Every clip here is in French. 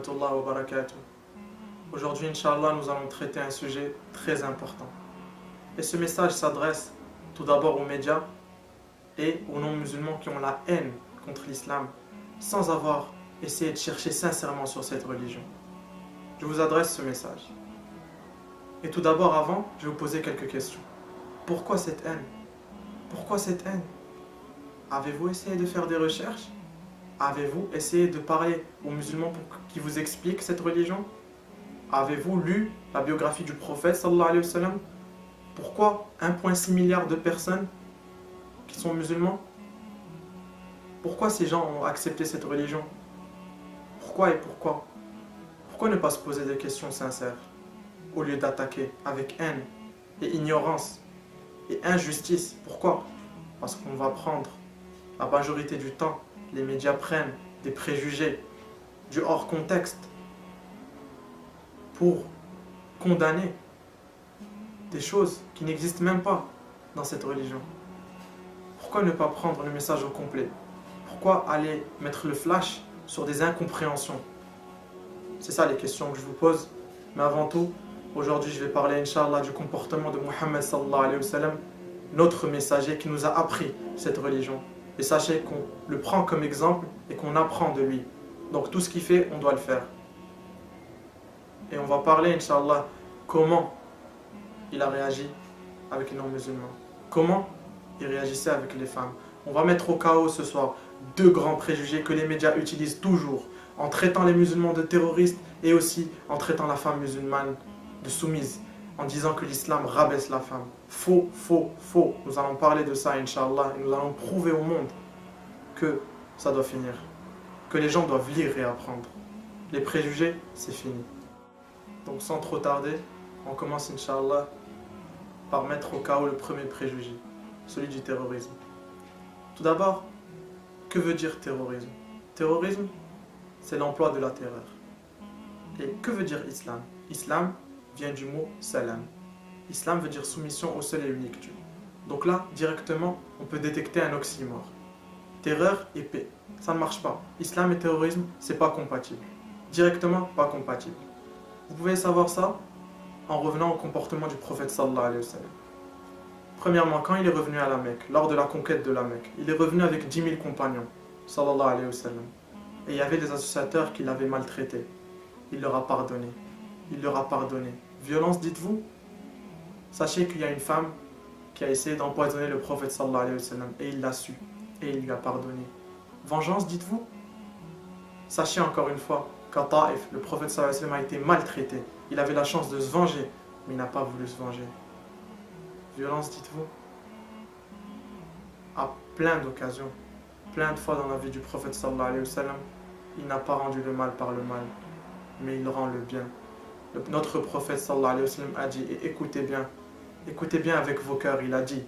rahmatullahi wa barakatuh. Aujourd'hui, Inch'Allah, nous allons traiter un sujet très important. Et ce message s'adresse tout d'abord aux médias et aux non-musulmans qui ont la haine contre l'islam sans avoir essayé de chercher sincèrement sur cette religion. Je vous adresse ce message. Et tout d'abord, avant, je vais vous poser quelques questions. Pourquoi cette haine? Pourquoi cette haine? Avez-vous essayé de faire des recherches? Avez-vous essayé de parler aux musulmans pour qu'ils vous expliquent cette religion? Avez-vous lu la biographie du prophète sallallahu alayhi wa sallam? Pourquoi 1,6 milliard de personnes qui sont musulmans? Pourquoi ces gens ont accepté cette religion? Pourquoi et pourquoi? Pourquoi ne pas se poser des questions sincères au lieu d'attaquer avec haine et ignorance et injustice? Pourquoi? Parce qu'on va prendre la majorité du temps, les médias prennent des préjugés, du hors contexte pour condamner des choses qui n'existent même pas dans cette religion. Pourquoi ne pas prendre le message au complet? Pourquoi aller mettre le flash sur des incompréhensions? C'est ça les questions que je vous pose. Mais avant tout, aujourd'hui je vais parler, Inch'Allah, du comportement de Muhammad sallallahu alayhi wa sallam, notre messager qui nous a appris cette religion. Et sachez qu'on le prend comme exemple et qu'on apprend de lui. Donc tout ce qu'il fait, on doit le faire. Et on va parler, Inch'Allah, comment il a réagi avec les non-musulmans. Comment il réagissait avec les femmes. On va mettre au chaos ce soir deux grands préjugés que les médias utilisent toujours en traitant les musulmans de terroristes et aussi en traitant la femme musulmane de soumise, en disant que l'islam rabaisse la femme. Faux, faux, faux. Nous allons parler de ça, Inch'Allah, et nous allons prouver au monde que ça doit finir, que les gens doivent lire et apprendre. Les préjugés, c'est fini. Donc sans trop tarder, on commence, Inch'Allah, par mettre au chaos le premier préjugé, celui du terrorisme. Tout d'abord, que veut dire terrorisme? Terrorisme, c'est l'emploi de la terreur. Et que veut dire islam? Islam vient du mot salam. Islam veut dire soumission au seul et unique Dieu. Donc là, directement, on peut détecter un oxymore. Terreur et paix, ça ne marche pas. Islam et terrorisme, c'est pas compatible. Directement, pas compatible. Vous pouvez savoir ça en revenant au comportement du prophète sallallahu alayhi wa sallam. Premièrement, quand il est revenu à la Mecque, lors de la conquête de la Mecque, il est revenu avec 10 000 compagnons, sallallahu alayhi wa sallam. Et il y avait des associateurs qui l'avaient maltraité. Il leur a pardonné. Il leur a pardonné. Violence, dites-vous? Sachez qu'il y a une femme qui a essayé d'empoisonner le prophète sallallahu alayhi wa sallam et il l'a su. Et il lui a pardonné. Vengeance, dites-vous? Sachez encore une fois qu'à Taïf, le prophète sallallahu alayhi wa sallam a été maltraité. Il avait la chance de se venger, mais il n'a pas voulu se venger. Violence, dites-vous? À plein d'occasions, plein de fois dans la vie du prophète sallallahu alayhi wa sallam, il n'a pas rendu le mal par le mal, mais il rend le bien. Notre prophète sallallahu alayhi wa sallam a dit, et écoutez bien avec vos cœurs, il a dit,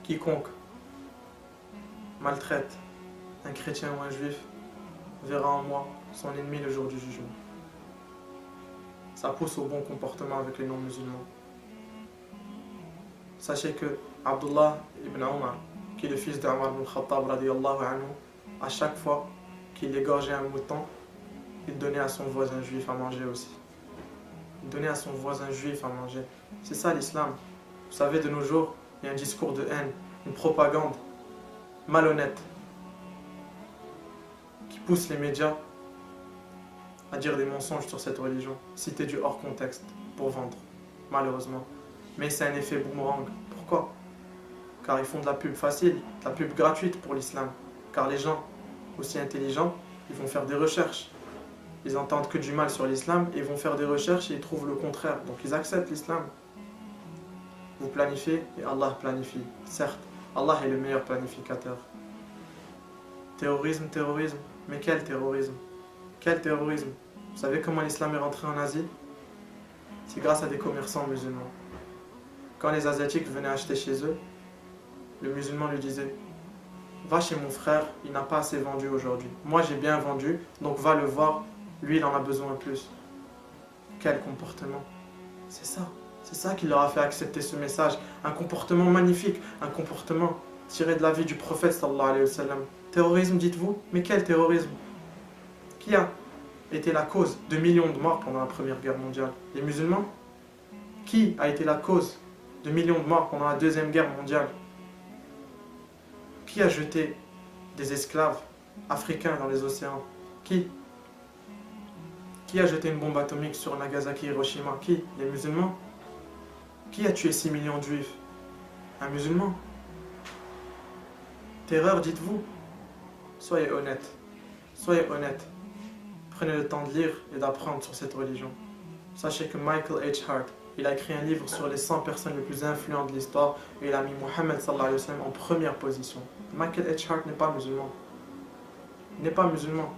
quiconque maltraite un chrétien ou un juif verra en moi son ennemi le jour du jugement. Ça pousse au bon comportement avec les non-musulmans. Sachez que Abdullah ibn Omar, qui est le fils d'Omar ibn Khattab radiyallahu anhu, à chaque fois qu'il égorgeait un mouton, il donnait à son voisin juif à manger aussi. Il donnait à son voisin juif à manger. C'est ça l'islam. Vous savez, de nos jours, il y a un discours de haine, une propagande malhonnête qui pousse les médias à dire des mensonges sur cette religion, citer du hors contexte pour vendre, malheureusement. Mais c'est un effet boomerang. Pourquoi? Car ils font de la pub facile, de la pub gratuite pour l'islam. Car les gens aussi intelligents, ils vont faire des recherches. Ils entendent que du mal sur l'islam et ils vont faire des recherches et ils trouvent le contraire. Donc ils acceptent l'islam. Vous planifiez et Allah planifie. Certes, Allah est le meilleur planificateur. Terrorisme, terrorisme. Mais quel terrorisme? Quel terrorisme? Vous savez comment l'islam est rentré en Asie? C'est grâce à des commerçants musulmans. Quand les Asiatiques venaient acheter chez eux, le musulman lui disait: va chez mon frère, il n'a pas assez vendu aujourd'hui. Moi j'ai bien vendu, donc va le voir, lui il en a besoin plus. Quel comportement? C'est ça qui leur a fait accepter ce message. Un comportement magnifique, un comportement tiré de la vie du prophète sallallahu alayhi wa sallam. Terrorisme, dites-vous? Mais quel terrorisme? Qui a été la cause de millions de morts pendant la Première Guerre mondiale? Les musulmans? Qui a été la cause de millions de morts pendant la Deuxième Guerre mondiale? Qui a jeté des esclaves africains dans les océans? Qui? Qui a jeté une bombe atomique sur Nagasaki et Hiroshima? Qui? Les musulmans? Qui a tué 6 millions de juifs? Un musulman? Terreur, dites-vous? Soyez honnête. Soyez honnête. Prenez le temps de lire et d'apprendre sur cette religion. Sachez que Michael H. Hart, il a écrit un livre sur les 100 personnes les plus influentes de l'histoire et il a mis Mohammed sallallahu alayhi wa sallam en première position. Michael H. Hart n'est pas musulman. Il n'est pas musulman.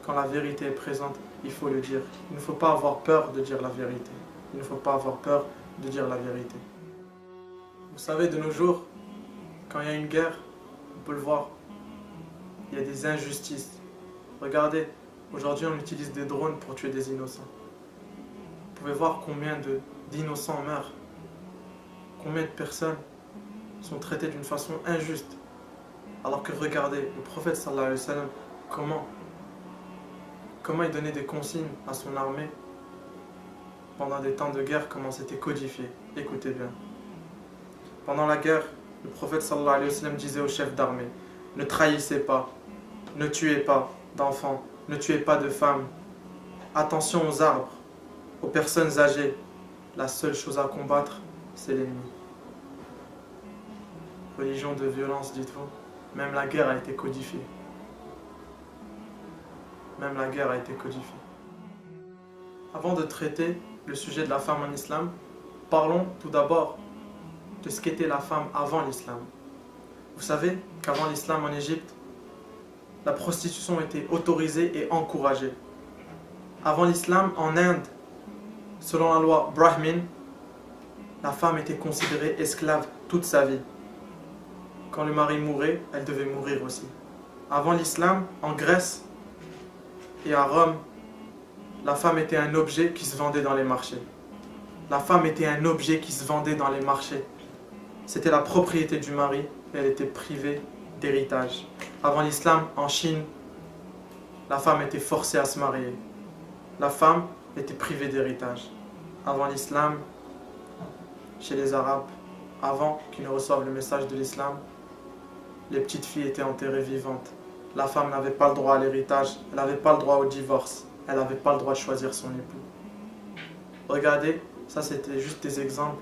Quand la vérité est présente, il faut le dire. Il ne faut pas avoir peur de dire la vérité. Il ne faut pas avoir peur de dire la vérité. Vous savez, de nos jours, quand il y a une guerre, on peut le voir, il y a des injustices. Regardez, aujourd'hui on utilise des drones pour tuer des innocents. Vous pouvez voir combien d'innocents meurent. Combien de personnes sont traitées d'une façon injuste. Alors que regardez, le prophète sallallahu alayhi wa sallam, comment il donnait des consignes à son armée pendant des temps de guerre, comment c'était codifié. Écoutez bien. Pendant la guerre, le prophète sallallahu alayhi wa sallam disait aux chefs d'armée: ne trahissez pas, ne tuez pas d'enfants, ne tuez pas de femmes. Attention aux arbres, aux personnes âgées. La seule chose à combattre, c'est l'ennemi. Religion de violence, dites-vous. Même la guerre a été codifiée. Même la guerre a été codifiée. Avant de traiter le sujet de la femme en islam, parlons tout d'abord de ce qu'était la femme avant l'islam. Vous savez qu'avant l'islam en Égypte, la prostitution était autorisée et encouragée. Avant l'islam, en Inde, selon la loi Brahmin, la femme était considérée esclave toute sa vie. Quand le mari mourait, elle devait mourir aussi. Avant l'islam, en Grèce et à Rome, la femme était un objet qui se vendait dans les marchés. La femme était un objet qui se vendait dans les marchés. C'était la propriété du mari et elle était privée d'héritage. Avant l'islam, en Chine, la femme était forcée à se marier. La femme était privée d'héritage. Avant l'islam, chez les Arabes, avant qu'ils ne reçoivent le message de l'islam, les petites filles étaient enterrées vivantes. La femme n'avait pas le droit à l'héritage, elle n'avait pas le droit au divorce, elle n'avait pas le droit de choisir son époux. Regardez, ça c'était juste des exemples,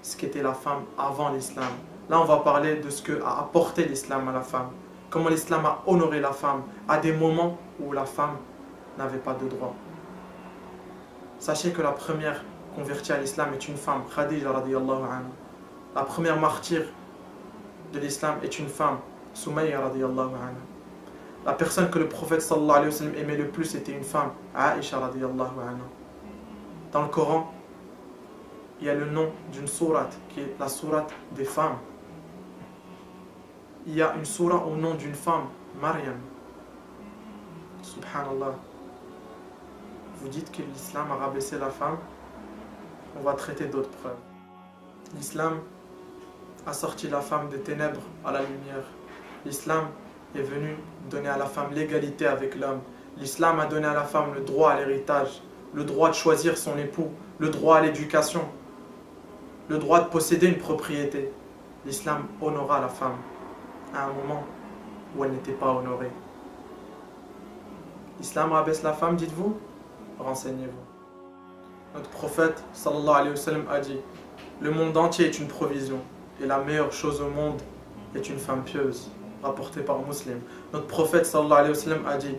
ce qu'était la femme avant l'islam. Là on va parler de ce qu'a apporté l'islam à la femme. Comment l'islam a honoré la femme à des moments où la femme n'avait pas de droit. Sachez que la première convertie à l'islam est une femme, Khadija radiyallahu anha. La première martyre de l'islam est une femme, Soumaïa radiyallahu anha. La personne que le prophète sallallahu alayhi wa sallam aimait le plus était une femme, Aïcha radiyallahu anha. Dans le Coran, il y a le nom d'une sourate qui est la sourate des femmes. Il y a une sourate au nom d'une femme, Maryam. Subhanallah. Vous dites que l'islam a rabaissé la femme, on va traiter d'autres preuves. L'islam a sorti la femme des ténèbres à la lumière. L'islam est venu donner à la femme l'égalité avec l'homme. L'islam a donné à la femme le droit à l'héritage, le droit de choisir son époux, le droit à l'éducation, le droit de posséder une propriété. L'islam honora la femme à un moment où elle n'était pas honorée. L'islam rabaisse la femme, dites-vous? Renseignez-vous. Notre prophète sallallahu alayhi wa sallam a dit: le monde entier est une provision et la meilleure chose au monde est une femme pieuse, rapporté par Muslim. Notre prophète sallallahu alayhi wa sallam a dit: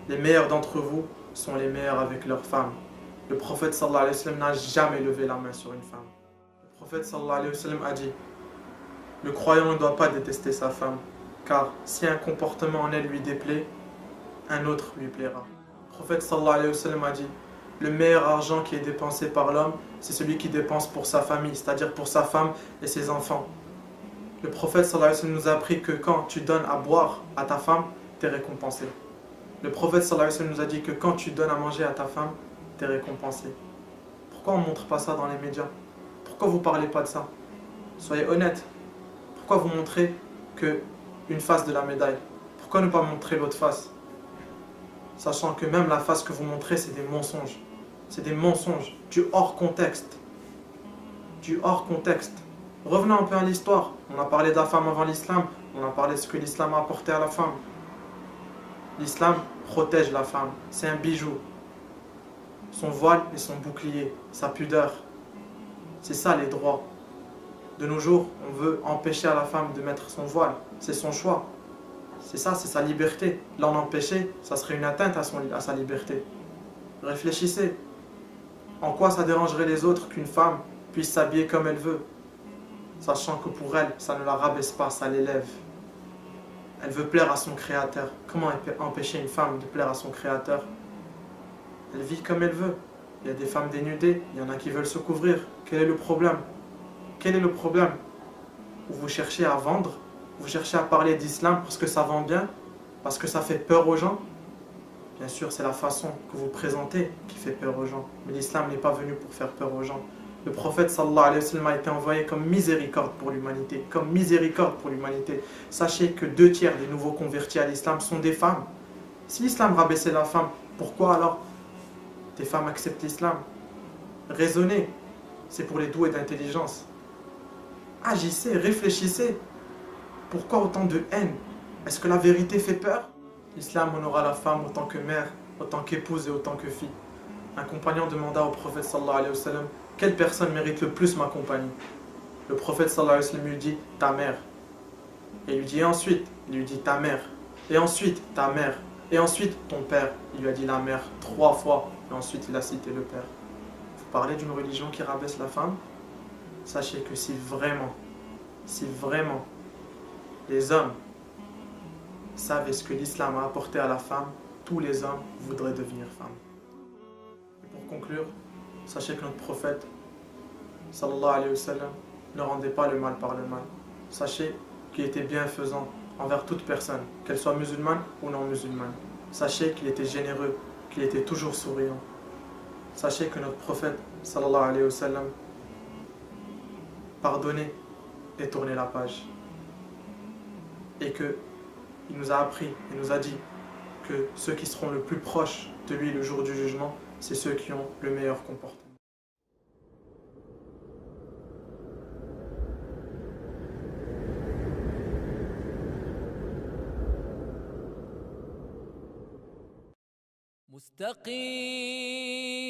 les meilleurs d'entre vous sont les meilleurs avec leurs femmes. Le prophète sallallahu alayhi wa sallam n'a jamais levé la main sur une femme. Le prophète sallallahu alayhi wa sallam a dit: le croyant ne doit pas détester sa femme, car si un comportement en elle lui déplaît, un autre lui plaira. Le prophète sallallahu alayhi wa sallam a dit: le meilleur argent qui est dépensé par l'homme, c'est celui qui dépense pour sa famille, c'est-à-dire pour sa femme et ses enfants. Le prophète sallallahu alayhi wa sallam nous a appris que quand tu donnes à boire à ta femme, tu es récompensé. Le prophète sallallahu alayhi wa sallam nous a dit que quand tu donnes à manger à ta femme, tu es récompensé. Pourquoi on ne montre pas ça dans les médias? Pourquoi vous ne parlez pas de ça? Soyez honnêtes. Pourquoi vous montrez qu'une face de la médaille? Pourquoi ne pas montrer l'autre face? sachant que même la face que vous montrez, c'est des mensonges. C'est des mensonges, du hors contexte. Du hors contexte. Revenons un peu à l'histoire. On a parlé de la femme avant l'islam, on a parlé de ce que l'islam a apporté à la femme. L'islam protège la femme, c'est un bijou. Son voile et son bouclier, sa pudeur. C'est ça les droits. De nos jours, on veut empêcher à la femme de mettre son voile. C'est son choix. C'est ça, c'est sa liberté. L'en empêcher, ça serait une atteinte à sa liberté. Réfléchissez. En quoi ça dérangerait les autres qu'une femme puisse s'habiller comme elle veut, sachant que pour elle, ça ne la rabaisse pas, ça l'élève. Elle veut plaire à son créateur. Comment elle peut empêcher une femme de plaire à son créateur? Elle vit comme elle veut. Il y a des femmes dénudées, il y en a qui veulent se couvrir. Quel est le problème? Quel est le problème? Vous cherchez à vendre, vous cherchez à parler d'islam parce que ça vend bien, parce que ça fait peur aux gens. Bien sûr, c'est la façon que vous présentez qui fait peur aux gens. Mais l'islam n'est pas venu pour faire peur aux gens. Le prophète sallallahu alayhi wa sallam a été envoyé comme miséricorde pour l'humanité. Comme miséricorde pour l'humanité. Sachez que 2/3 des nouveaux convertis à l'islam sont des femmes. Si l'islam rabaissait la femme, pourquoi alors des femmes acceptent l'islam? Raisonnez, c'est pour les doués d'intelligence. Agissez, réfléchissez. Pourquoi autant de haine? Est-ce que la vérité fait peur? L'islam honora la femme autant que mère, autant qu'épouse et autant que fille. Un compagnon demanda au prophète sallallahu alayhi wa sallam: quelle personne mérite le plus ma compagnie? Le prophète sallallahu alayhi wa sallam lui dit: ta mère. Et il lui dit: et ensuite? Il lui dit: ta mère. Et ensuite ta mère. Et ensuite ton père. Il lui a dit la mère 3 fois. Et ensuite il a cité le père. Vous parlez d'une religion qui rabaisse la femme? Sachez que si vraiment les hommes savaient ce que l'islam a apporté à la femme, tous les hommes voudraient devenir femmes. Et pour conclure, sachez que notre prophète sallallahu alayhi wa sallam ne rendait pas le mal par le mal. Sachez qu'il était bienfaisant envers toute personne, qu'elle soit musulmane ou non musulmane. Sachez qu'il était généreux, qu'il était toujours souriant. Sachez que notre prophète sallallahu alayhi wa sallam pardonnait et tournait la page. Et que il nous a appris et nous a dit que ceux qui seront le plus proches de lui le jour du jugement, c'est ceux qui ont le meilleur comportement. مستقيم